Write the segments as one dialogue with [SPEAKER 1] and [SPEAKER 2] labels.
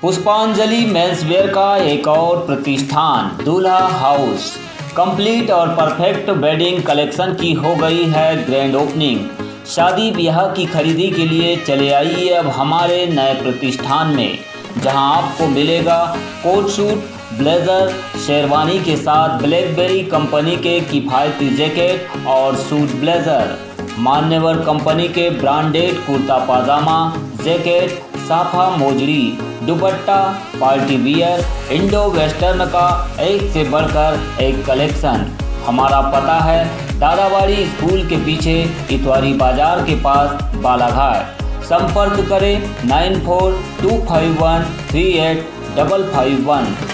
[SPEAKER 1] पुष्पांजलि मेंसवेयर का एक और प्रतिष्ठान दूल्हा हाउस कंप्लीट और परफेक्ट वेडिंग कलेक्शन की हो गई है ग्रैंड ओपनिंग। शादी ब्याह की खरीदी के लिए चले आइए अब हमारे नए प्रतिष्ठान में, जहां आपको मिलेगा कोट सूट, ब्लेजर, शेरवानी के साथ ब्लैकबेरी कंपनी के किफ़ायती जैकेट और सूट ब्लेजर, मान्यवर कंपनी के ब्रांडेड कुर्ता पाजामा, जैकेट, साफा मोजरी, दुपट्टा, पार्टी वियर, इंडो वेस्टर्न का एक से बढ़कर एक कलेक्शन। हमारा पता है दादावाड़ी स्कूल के पीछे इतवारी बाजार के पास बालाघाट। संपर्क करें 9425138551।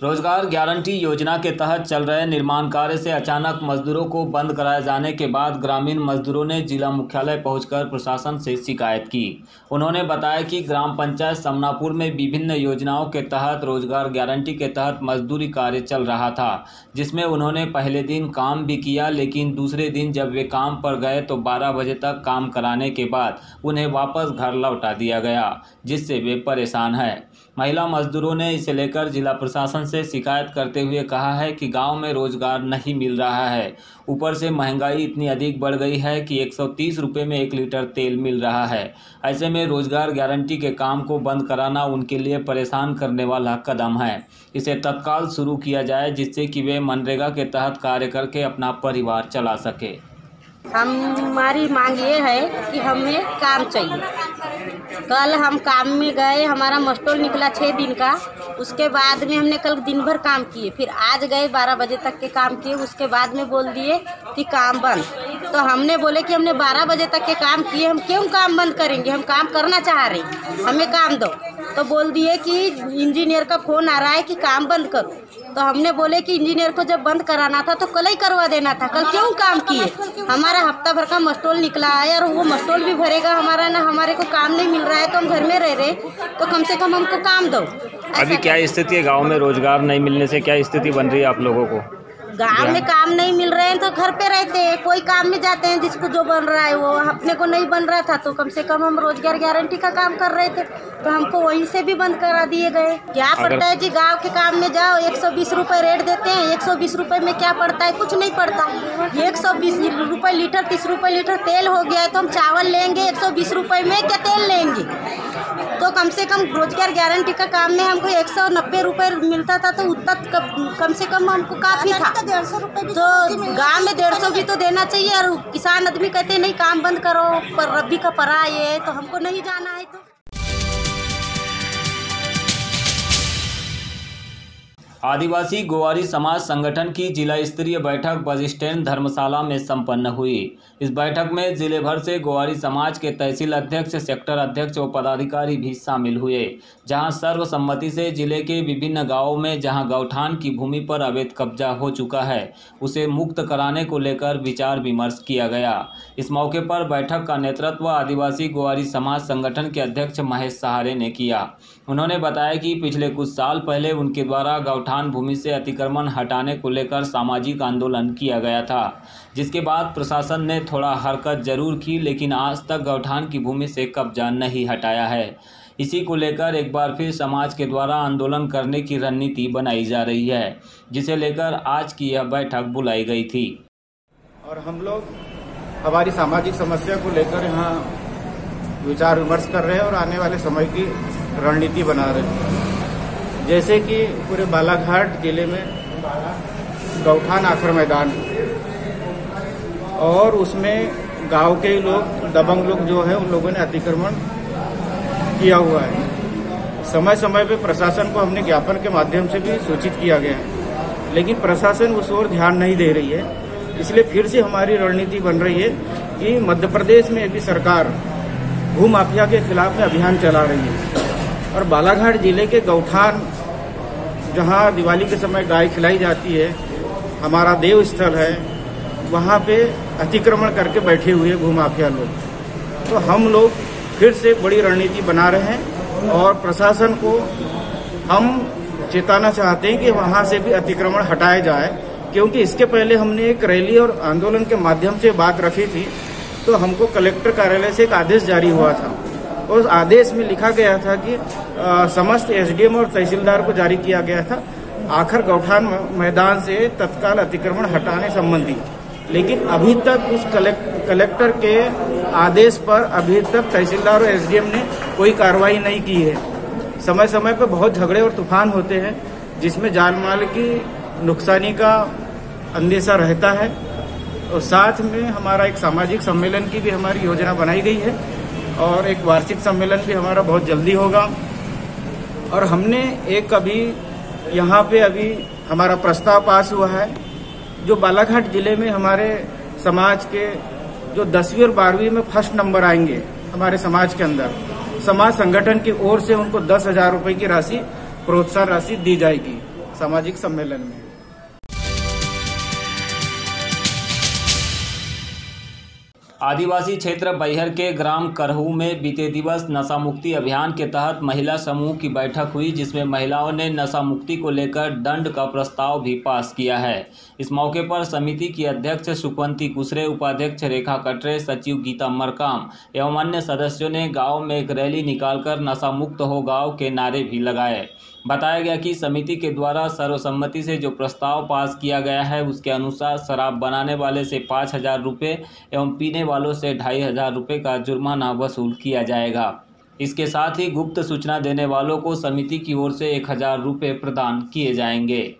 [SPEAKER 1] रोजगार गारंटी योजना के तहत चल रहे निर्माण कार्य से अचानक मजदूरों को बंद कराए जाने के बाद ग्रामीण मजदूरों ने जिला मुख्यालय पहुंचकर प्रशासन से शिकायत की। उन्होंने बताया कि ग्राम पंचायत समनापुर में विभिन्न योजनाओं के तहत रोजगार गारंटी के तहत मजदूरी कार्य चल रहा था, जिसमें उन्होंने पहले दिन काम भी किया, लेकिन दूसरे दिन जब वे काम पर गए तो 12 बजे तक काम कराने के बाद उन्हें वापस घर लौटा दिया गया, जिससे वे परेशान हैं। महिला मजदूरों ने इसे लेकर जिला प्रशासन से शिकायत करते हुए कहा है कि गांव में रोजगार नहीं मिल रहा है, ऊपर से महंगाई इतनी अधिक बढ़ गई है कि 130 रुपये में 1 लीटर तेल मिल रहा है। ऐसे में रोजगार गारंटी के काम को बंद कराना उनके लिए परेशान करने वाला कदम है। इसे तत्काल शुरू किया जाए, जिससे कि वे मनरेगा के तहत कार्य करके अपना परिवार चला सके।
[SPEAKER 2] हमारी मांग ये है कि हमें काम चाहिए। कल हम काम में गए, हमारा मस्टोल निकला 6 दिन का, उसके बाद में हमने कल दिन भर काम किए, फिर आज गए 12 बजे तक के काम किए, उसके बाद में बोल दिए कि काम बंद। तो हमने बोले कि हमने 12 बजे तक के काम किए, हम क्यों काम बंद करेंगे, हम काम करना चाह रहे हैं, हमें काम दो। तो बोल दिए कि इंजीनियर का फ़ोन आ रहा है कि काम बंद करो। तो हमने बोले कि इंजीनियर को जब बंद कराना था तो कल ही करवा देना था, कल क्यों काम किए। हमारा हफ्ता भर का मस्टोल निकला है और वो मस्टोल भी भरेगा हमारा ना, हमारे को काम नहीं मिल रहा है तो हम घर में रह रहे, तो कम से कम हमको काम दो।
[SPEAKER 1] अभी क्या स्थिति है गांव में? रोजगार नहीं मिलने से क्या स्थिति बन रही है आप लोगों को?
[SPEAKER 2] गांव में काम नहीं मिल रहे हैं तो घर पे रहते हैं, कोई काम में जाते हैं, जिसको जो बन रहा है वो। अपने को नहीं बन रहा था तो कम से कम हम रोजगार गारंटी का काम कर रहे थे, तो हमको वहीं से भी बंद करा दिए गए। क्या पड़ता है जी, गांव के काम में जाओ 120 रुपये रेट देते हैं, 120 रुपये में क्या पड़ता है, कुछ नहीं पड़ता। 120 रुपये लीटर, 30 रुपये लीटर तेल हो गया है, तो हम चावल लेंगे 120 रुपये में, क्या तेल लेंगे। तो कम से कम रोजगार गारंटी का काम में हमको 190 रुपये मिलता था, तो उतना कम से कम हमको काफ़ी था। 150 रुपये तो गांव में 150 भी तो देना चाहिए। और किसान आदमी कहते नहीं काम बंद करो, पर रबी का परा ये, तो हमको नहीं जाना है। तो
[SPEAKER 1] आदिवासी गोवारी समाज संगठन की जिला स्तरीय बैठक बस स्टैंड धर्मशाला में संपन्न हुई। इस बैठक में जिले भर से गोवारी समाज के तहसील अध्यक्ष, सेक्टर अध्यक्ष व पदाधिकारी भी शामिल हुए, जहां सर्वसम्मति से जिले के विभिन्न गांवों में जहां गौठान की भूमि पर अवैध कब्जा हो चुका है उसे मुक्त कराने को लेकर विचार विमर्श किया गया। इस मौके पर बैठक का नेतृत्व आदिवासी गोवारी समाज संगठन के अध्यक्ष महेश सहारे ने किया। उन्होंने बताया कि पिछले कुछ साल पहले उनके द्वारा गौठान भूमि से अतिक्रमण हटाने को लेकर सामाजिक आंदोलन किया गया था, जिसके बाद प्रशासन ने थोड़ा हरकत जरूर की, लेकिन आज तक गौठान की भूमि से कब्जा नहीं हटाया है। इसी को लेकर एक बार फिर समाज के द्वारा आंदोलन करने की रणनीति बनाई जा रही है, जिसे लेकर आज की यह बैठक बुलाई गई थी।
[SPEAKER 3] और हम लोग हमारी सामाजिक समस्या को लेकर यहाँ विचार विमर्श कर रहे हैं और आने वाले समय की रणनीति बना रहे हैं। जैसे कि पूरे बालाघाट जिले में गौठान आखर मैदान और उसमें गांव के लोग, दबंग लोग जो है, उन लोगों ने अतिक्रमण किया हुआ है। समय समय पे प्रशासन को हमने ज्ञापन के माध्यम से भी सूचित किया गया है, लेकिन प्रशासन उस ओर ध्यान नहीं दे रही है। इसलिए फिर से हमारी रणनीति बन रही है कि मध्य प्रदेश में भी सरकार भू माफिया के खिलाफ में अभियान चला रही है और बालाघाट जिले के गौठान, जहां दिवाली के समय गाय खिलाई जाती है, हमारा देव स्थल है, वहां पे अतिक्रमण करके बैठे हुए भू माफिया लोग। तो हम लोग फिर से बड़ी रणनीति बना रहे हैं और प्रशासन को हम चेताना चाहते हैं कि वहां से भी अतिक्रमण हटाया जाए, क्योंकि इसके पहले हमने एक रैली और आंदोलन के माध्यम से बात रखी थी, तो हमको कलेक्टर कार्यालय से एक आदेश जारी हुआ था। उस आदेश में लिखा गया था कि समस्त एसडीएम और तहसीलदार को जारी किया गया था आखिर गौठान मैदान से तत्काल अतिक्रमण हटाने संबंधी, लेकिन अभी तक उस कलेक्टर के आदेश पर अभी तक तहसीलदार और एसडीएम ने कोई कार्रवाई नहीं की है। समय समय पर बहुत झगड़े और तूफान होते हैं, जिसमें जान माल की नुकसानी का अंदेशा रहता है। और साथ में हमारा एक सामाजिक सम्मेलन की भी हमारी योजना बनाई गई है और एक वार्षिक सम्मेलन भी हमारा बहुत जल्दी होगा। और हमने एक अभी यहाँ पे अभी हमारा प्रस्ताव पास हुआ है, जो बालाघाट जिले में हमारे समाज के जो 10वीं और 12वीं में फर्स्ट नंबर आएंगे हमारे समाज के अंदर, समाज संगठन की ओर से उनको 10,000 रुपए की राशि प्रोत्साहन राशि दी जाएगी सामाजिक सम्मेलन में।
[SPEAKER 1] आदिवासी क्षेत्र बैहर के ग्राम करहू में बीते दिवस नशा मुक्ति अभियान के तहत महिला समूह की बैठक हुई, जिसमें महिलाओं ने नशा मुक्ति को लेकर दंड का प्रस्ताव भी पास किया है। इस मौके पर समिति की अध्यक्ष सुकवंती कुसरे, उपाध्यक्ष रेखा कटरे, सचिव गीता मरकाम एवं अन्य सदस्यों ने गांव में एक रैली निकालकर नशा मुक्त हो गांव के नारे भी लगाए। बताया गया कि समिति के द्वारा सर्वसम्मति से जो प्रस्ताव पास किया गया है, उसके अनुसार शराब बनाने वाले से 5,000 रुपये एवं पीने वालों से 2,500 रुपये का जुर्माना वसूल किया जाएगा। इसके साथ ही गुप्त सूचना देने वालों को समिति की ओर से 1,000 रुपये प्रदान किए जाएंगे।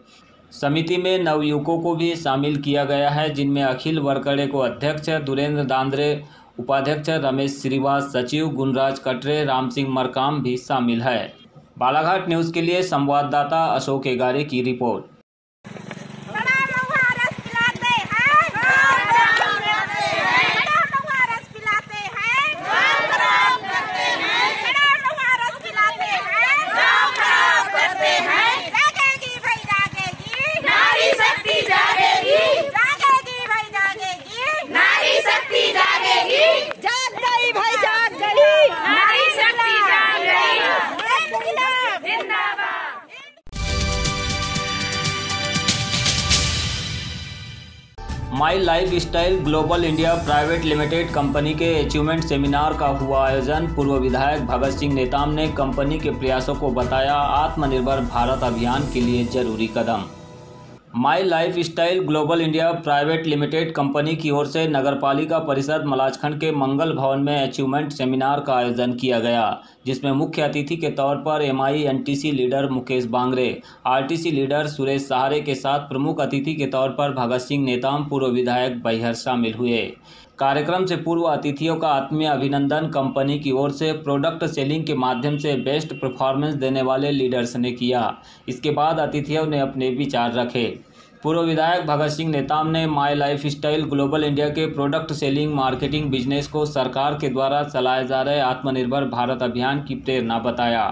[SPEAKER 1] समिति में नवयुवकों को भी शामिल किया गया है, जिनमें अखिल वरकड़े को अध्यक्ष, दुरेंद्र दांद्रे उपाध्यक्ष, रमेश श्रीवास सचिव, गुणराज कटरे, राम सिंह मरकाम भी शामिल है। बालाघाट न्यूज़ के लिए संवाददाता अशोक एगारे की रिपोर्ट। माई life style global India private limited company के अचीवमेंट सेमिनार का हुआ आयोजन। पूर्व विधायक भगत सिंह नेताम ने कंपनी के प्रयासों को बताया आत्मनिर्भर भारत अभियान के लिए जरूरी कदम। My life style global India private limited company की ओर से नगरपालिका परिषद मलाजखंड के मंगल भवन में अचीवमेंट सेमिनार का आयोजन किया गया, जिसमें मुख्य अतिथि के तौर पर MINTC leader Mukesh Bangre, RTC leader Suresh सहारे के साथ प्रमुख अतिथि के तौर पर भगत सिंह नेताम पूर्व विधायक बैहर शामिल हुए। कार्यक्रम से पूर्व अतिथियों का आत्मीय अभिनंदन कंपनी की ओर से प्रोडक्ट सेलिंग के माध्यम से बेस्ट परफॉर्मेंस देने वाले लीडर्स ने किया। इसके बाद अतिथियों ने अपने विचार रखे। पूर्व विधायक भगत सिंह नेताम ने माई लाइफ स्टाइल ग्लोबल इंडिया के प्रोडक्ट सेलिंग मार्केटिंग बिजनेस को सरकार के द्वारा चलाए जा रहे आत्मनिर्भर भारत अभियान की प्रेरणा बताया।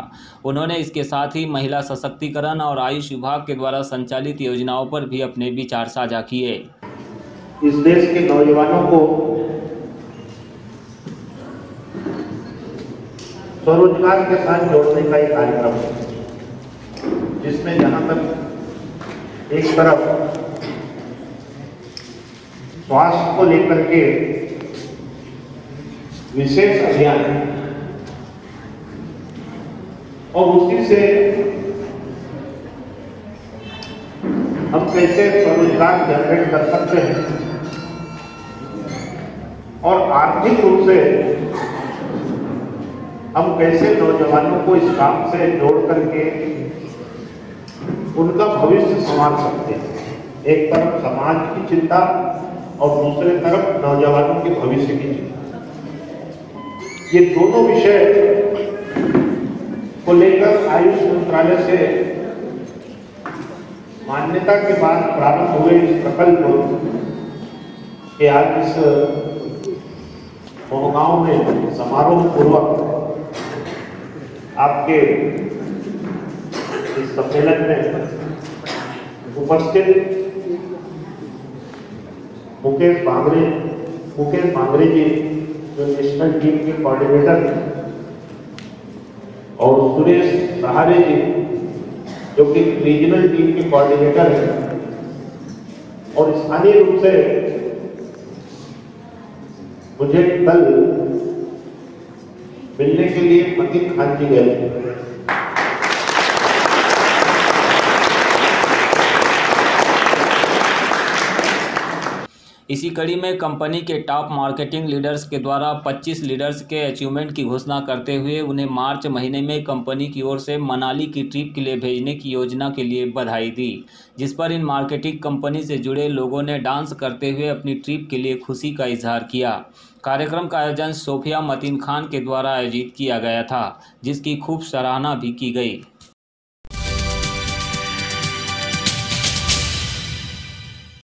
[SPEAKER 1] उन्होंने इसके साथ ही महिला सशक्तिकरण और आयुष विभाग के द्वारा संचालित योजनाओं पर भी अपने विचार साझा किए।
[SPEAKER 4] इस देश के नौजवानों को स्वरोजगार के साथ जोड़ने का एक कार्यक्रम है, जिसमें जहां तक एक तरफ स्वास्थ्य को लेकर के विशेष अभियान और उसी से हम कैसे स्वरोजगार जनरेट कर सकते हैं और आर्थिक रूप से हम कैसे नौजवानों को इस काम से जोड़ करके उनका भविष्य संभाल सकते हैं। एक तरफ समाज की चिंता और दूसरे तरफ नौजवानों के भविष्य की चिंता, ये दोनों विषय को लेकर आयुष मंत्रालय से मान्यता के बाद प्रारंभ हुए इस प्रकल्प के आज इस गांव में समारोह पूर्वक आपके इस सम्मेलन में उपस्थित मुकेश बांगरे जी जो नेशनल टीम के कोऑर्डिनेटर और सुरेश सहारे जी जो कि रीजनल टीम के कोऑर्डिनेटर हैं और स्थानीय रूप से मुझे कल मिलने के लिए मतीन खान जी गए।
[SPEAKER 1] इसी कड़ी में कंपनी के टॉप मार्केटिंग लीडर्स के द्वारा 25 लीडर्स के अचीवमेंट की घोषणा करते हुए उन्हें मार्च महीने में कंपनी की ओर से मनाली की ट्रिप के लिए भेजने की योजना के लिए बधाई दी, जिस पर इन मार्केटिंग कंपनी से जुड़े लोगों ने डांस करते हुए अपनी ट्रिप के लिए खुशी का इजहार किया। कार्यक्रम का आयोजन सोफिया मतीन खान के द्वारा आयोजित किया गया था, जिसकी खूब सराहना भी की गई।